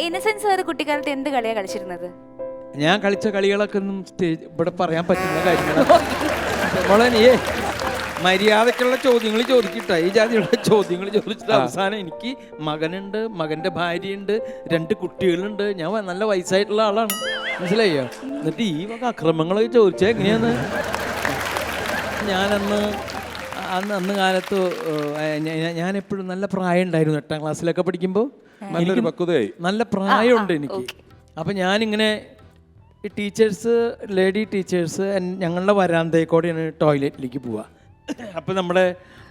Innocence sir കുട്ടിക്കാലത്ത് എന്ത് കളിയാ കളിച്ചിരുന്നത്? ഞാൻ കളിച്ച കളികളൊക്കെ ഒന്നും ഇവിടെ പറയാൻ പറ്റുന്ന കാര്യങ്ങളാണ്. മോളെ നീ മര്യാദക്കുള്ള ചോദ്യങ്ങൾ ചോദിക്കട്ടെ. ഈ ജാതിയുള്ള ചോദ്യങ്ങൾ ചോദിച്ചിട്ട് അവസാനം എനിക്ക് മകനുണ്ട്, മകൻ്റെ ഭാര്യയുണ്ട്, 2 കുട്ടികളുണ്ട്, ഞാൻ നല്ല വയസ്സായിട്ടുള്ള ആളാണ്, മനസ്സിലായോ? എന്നിട്ട് ഈ വക അക്രമങ്ങളൊക്കെ ചോദിച്ചാൽ എങ്ങനെയാന്ന്? ഞാനന്ന് അന്ന് കാലത്ത് ഞാൻ എപ്പോഴും നല്ല പ്രായം ഉണ്ടായിരുന്നു. 8ാം ക്ലാസ്സിലൊക്കെ പഠിക്കുമ്പോൾ നല്ലൊരു പക്വതയായി, നല്ല പ്രായമുണ്ട് എനിക്ക്. അപ്പം ഞാനിങ്ങനെ ഈ ടീച്ചേഴ്സ്, ലേഡി ടീച്ചേഴ്സ് ഞങ്ങളുടെ വരാന്തയിൽ കൂടെയാണ് ടോയ്ലറ്റിലേക്ക് പോവുക. അപ്പോൾ നമ്മുടെ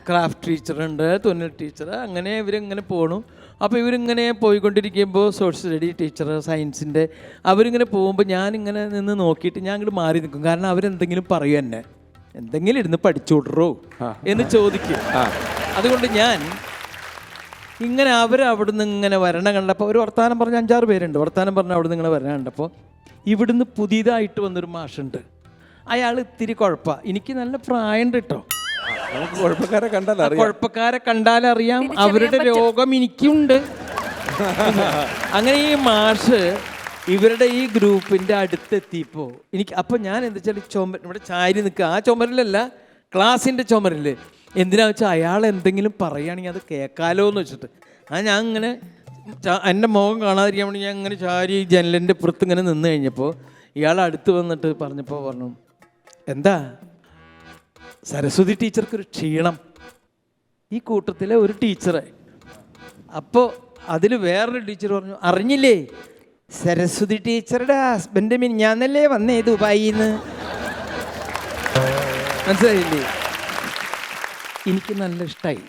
ക്രാഫ്റ്റ് ടീച്ചറുണ്ട്, തുന്നൽ ടീച്ചർ, അങ്ങനെ ഇവരിങ്ങനെ പോകണം. അപ്പോൾ ഇവരിങ്ങനെ പോയിക്കൊണ്ടിരിക്കുമ്പോൾ സോഷ്യൽ സ്റ്റഡി ടീച്ചർ, സയൻസിൻ്റെ, അവരിങ്ങനെ പോകുമ്പോൾ ഞാനിങ്ങനെ നിന്ന് നോക്കിയിട്ട് ഞാൻ ഇങ്ങോട്ട് മാറി നിൽക്കും. കാരണം അവരെന്തെങ്കിലും പറയും, എന്നെ എന്തെങ്കിലും ഇരുന്ന് പഠിച്ചുവിടറോ എന്ന് ചോദിക്കും. അതുകൊണ്ട് ഞാൻ ഇങ്ങനെ അവരവിടുന്ന് ഇങ്ങനെ വരണം കണ്ടപ്പോൾ ഒരു വർത്തമാനം പറഞ്ഞ 5-6 പേരുണ്ട്. വർത്തമാനം പറഞ്ഞ അവിടുന്ന് ഇങ്ങനെ വരണം കണ്ടപ്പോൾ ഇവിടുന്ന് പുതിയതായിട്ട് വന്നൊരു മാഷുണ്ട്. അയാൾ ഇത്തിരി കുഴപ്പമാണ്. എനിക്ക് നല്ല പ്രായമുണ്ട് കേട്ടോ. നമുക്ക് കുഴപ്പക്കാരെ കണ്ടാലറിയാം, കുഴപ്പക്കാരെ കണ്ടാലറിയാം, അവരുടെ രോഗം എനിക്കുണ്ട്. അങ്ങനെ ഈ മാഷ് ഇവരുടെ ഈ ഗ്രൂപ്പിൻ്റെ അടുത്തെത്തിയപ്പോൾ അപ്പം ഞാൻ എന്താ വെച്ചാൽ ഇവിടെ ചാരി നിൽക്കുക. ആ ചുമരിലല്ല, ക്ലാസ്സിൻ്റെ ചുമരിൽ. എന്തിനാ വെച്ചാൽ അയാൾ എന്തെങ്കിലും പറയുകയാണെങ്കിൽ അത് കേൾക്കാലോ എന്ന് വെച്ചിട്ട് ഞാൻ ഇങ്ങനെ എൻ്റെ മുഖം കാണാതിരിക്കാൻ വേണ്ടി ഞാൻ ഇങ്ങനെ ചാരി ജനലിൻ്റെ പുറത്ത് ഇങ്ങനെ നിന്ന് കഴിഞ്ഞപ്പോൾ ഇയാൾ അടുത്ത് വന്നിട്ട് പറഞ്ഞു, എന്താ സരസ്വതി ടീച്ചർക്കൊരു ക്ഷീണം, ഈ കൂട്ടത്തിലെ ഒരു ടീച്ചറെ. അപ്പോൾ അതിൽ വേറൊരു ടീച്ചർ പറഞ്ഞു, അറിഞ്ഞില്ലേ സരസ്വതി ടീച്ചറുടെ ഹസ്ബൻഡ് മിനിഞ്ഞാന്നല്ലേ വന്നേ ദുബായിന്ന്, മനസ്സിലായില്ലേ? എനിക്ക് നല്ല ഇഷ്ടമായി.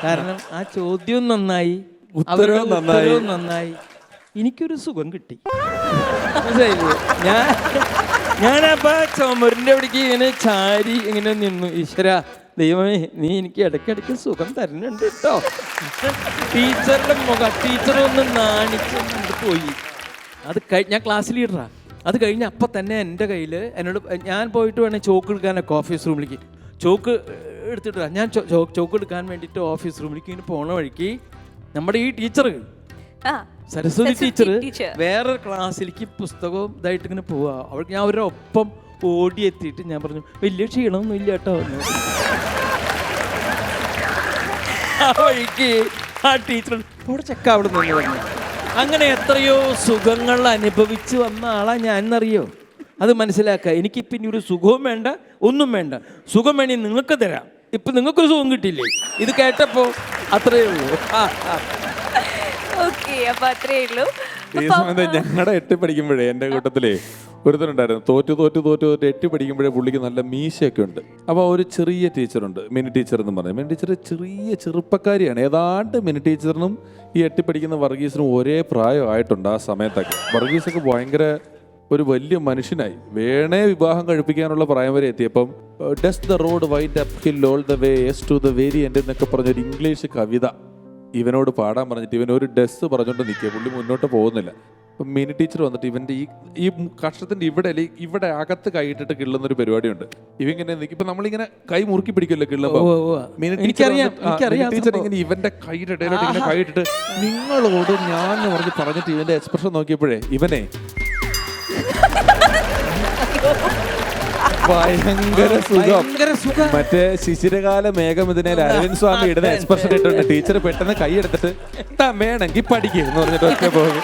കാരണം ആ ചോദ്യവും നന്നായി, ഉത്തരവും നന്നായി, എനിക്കൊരു സുഖം കിട്ടി, മനസ്സിലായില്ലേ? ഞാനപ്പോൾ ചുമരിൻ്റെ അവിടേക്ക് ഇങ്ങനെ ചാരി ഇങ്ങനെ നിന്നു. ഈശ്വര ദൈവമേ, നീ എനിക്ക് ഇടയ്ക്കിടയ്ക്ക് സുഖം തരുന്നുണ്ട് കേട്ടോ. ടീച്ചറുടെ മുഖം, ടീച്ചറൊന്ന് നാണിച്ച് പോയി. അത് ഞാൻ ക്ലാസ് ലീഡറാണ്. അത് കഴിഞ്ഞ് അപ്പം തന്നെ എൻ്റെ കയ്യിൽ എന്നോട്, ഞാൻ പോയിട്ട് വേണേൽ ചോക്ക് എടുക്കാനൊക്കെ ഓഫീസ് റൂമിലേക്ക് ചോക്ക് എടുത്തിട്ട് ഞാൻ ചോക്ക് എടുക്കാൻ വേണ്ടിയിട്ട് ഓഫീസ് റൂമിലേക്ക് ഇങ്ങനെ പോണ വഴിക്ക് നമ്മുടെ ഈ ടീച്ചർ, സരസ്വതി ടീച്ചർ, വേറെ ക്ലാസ്സിലേക്ക് പുസ്തകവും ഇതായിട്ട് ഇങ്ങനെ പോവുക. അവർക്ക് ഞാൻ അവരുടെ ഒപ്പം ഓടിയെത്തിയിട്ട് ഞാൻ പറഞ്ഞു, വലിയ ക്ഷീണമൊന്നും ഇല്ല കേട്ടോ. ആ വഴിക്ക് ആ ടീച്ചർ അവിടെ ചെക്ക അവിടെ നിന്ന് പറഞ്ഞു. അങ്ങനെ എത്രയോ സുഖങ്ങൾ അനുഭവിച്ച് വന്ന ആളാണ് ഞാൻ എന്നറിയോ? അത് മനസ്സിലാക്കുക. എനിക്ക് പിന്നെ ഒരു സുഖവും വേണ്ട, ഒന്നും വേണ്ട. സുഖം വേണമെങ്കിൽ നിങ്ങൾക്ക് തരാം. ഇപ്പം നിങ്ങൾക്കൊരു സുഖം കിട്ടിയില്ലേ? ഇത് കേട്ടപ്പോൾ അത്രയേ ഉള്ളൂ. ഈ സമയത്ത് ഞങ്ങളുടെ 8 പഠിക്കുമ്പോഴേ എൻ്റെ കൂട്ടത്തിലേ ഒരുത്തനുണ്ടായിരുന്നു, തോറ്റ് 8 പഠിക്കുമ്പോഴേ പുള്ളിക്ക് നല്ല മീശയൊക്കെ ഉണ്ട്. അപ്പോൾ ഒരു ചെറിയ ടീച്ചറുണ്ട്, മിനി ടീച്ചർ എന്ന് പറഞ്ഞത്. മിനി ടീച്ചർ ചെറുപ്പക്കാരിയാണ്. ഏതാണ്ട് മിനി ടീച്ചറിനും ഈ 8 പഠിക്കുന്ന വർഗീസിനും ഒരേ പ്രായമായിട്ടുണ്ട്. ആ സമയത്തൊക്കെ വർഗീസൊക്കെ ഭയങ്കര ഒരു വലിയ മനുഷ്യനായി, വേണേ വിവാഹം കഴിപ്പിക്കാനുള്ള പ്രായം വരെ എത്തിയപ്പം does the road wind up hill all the way yes to the very end എന്നൊക്കെ പറഞ്ഞൊരു ഇംഗ്ലീഷ് കവിത ഇവനോട് പാടാൻ പറഞ്ഞിട്ട് ഇവൻ ഒരു ഡസ് പറഞ്ഞുകൊണ്ട് നിൽക്കുക. പുള്ളി മുന്നോട്ട് പോകുന്നില്ല. അപ്പം മിനി ടീച്ചർ വന്നിട്ട് ഇവൻ്റെ ഈ കഷ്ടത്തിൻ്റെ ഇവിടെ അകത്ത് കൈയിട്ടിട്ട് കിള്ളുന്നൊരു പരിപാടിയുണ്ട്. ഇവങ്ങനെ നിൽക്കും. ഇപ്പം നമ്മളിങ്ങനെ കൈ മുറുക്കി പിടിക്കുമല്ലോ കിള്ളുമ്പോൾ, മിനി ടീച്ചർ ഇങ്ങനെ ഇവൻ്റെ കൈയുടെ ഇടയിലോട്ട് ഇങ്ങനെ കൈയിട്ടിട്ട് നിങ്ങളോട് ഞാൻ പറഞ്ഞിട്ട് ഇവൻ്റെ എക്സ്പ്രഷൻ നോക്കിയപ്പോഴേ ഇവനെ ഭയങ്കര സുഖം. മറ്റേ ശിശിരകാല മേഘമിതിനേൽ അരവിന്ദ് സ്വാമി ഇടുന്ന എക്സ്പ്രഷൻ ഇട്ടുണ്ട്. ടീച്ചർ പെട്ടെന്ന് കൈ എടുത്തിട്ട് വേണമെങ്കിൽ പഠിക്കുക എന്ന് പറഞ്ഞിട്ട് ഒറ്റ പോകും.